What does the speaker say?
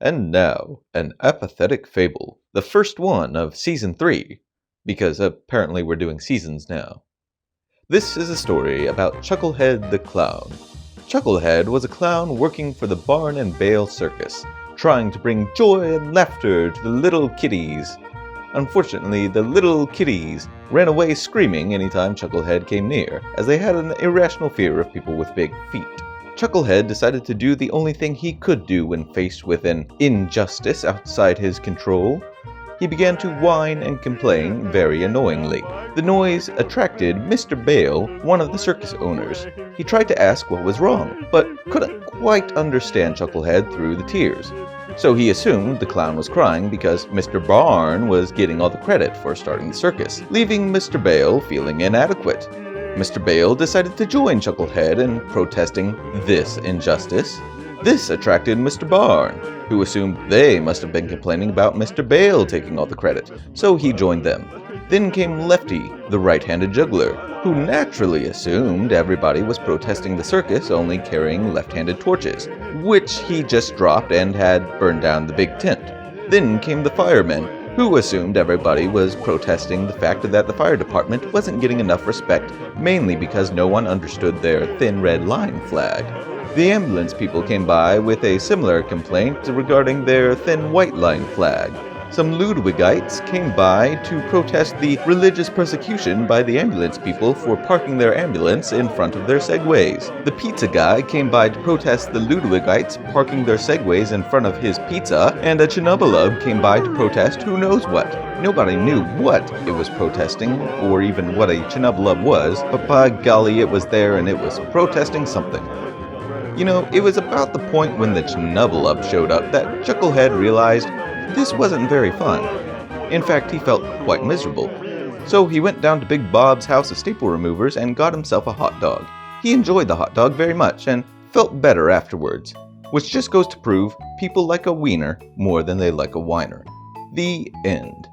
And now, an Apathetic Fable, the first one of Season 3, because apparently we're doing seasons now. This is a story about Chucklehead the Clown. Chucklehead was a clown working for the Barn and Bale Circus, trying to bring joy and laughter to the little kiddies. Unfortunately, the little kiddies ran away screaming anytime Chucklehead came near, as they had an irrational fear of people with big feet. Chucklehead decided to do the only thing he could do when faced with an injustice outside his control. He began to whine and complain very annoyingly. The noise attracted Mr. Bale, one of the circus owners. He tried to ask what was wrong, but couldn't quite understand Chucklehead through the tears. So he assumed the clown was crying because Mr. Barn was getting all the credit for starting the circus, leaving Mr. Bale feeling inadequate. Mr. Bale decided to join Chucklehead in protesting this injustice. This attracted Mr. Barn, who assumed they must have been complaining about Mr. Bale taking all the credit, so he joined them. Then came Lefty, the right-handed juggler, who naturally assumed everybody was protesting the circus only carrying left-handed torches, which he just dropped and had burned down the big tent. Then came the fireman, who assumed everybody was protesting the fact that the fire department wasn't getting enough respect, mainly because no one understood their thin red line flag. The ambulance people came by with a similar complaint regarding their thin white line flag. Some Ludwigites came by to protest the religious persecution by the ambulance people for parking their ambulance in front of their Segways. The pizza guy came by to protest the Ludwigites parking their Segways in front of his pizza, and a Chinabalub came by to protest who knows what. Nobody knew what it was protesting, or even what a Chinabalub was, but by golly it was there and it was protesting something. You know, it was about the point when the Chinabalub showed up that Chucklehead realized this wasn't very fun. In fact, he felt quite miserable. So he went down to Big Bob's house of staple removers and got himself a hot dog. He enjoyed the hot dog very much and felt better afterwards, which just goes to prove people like a wiener more than they like a whiner. The end.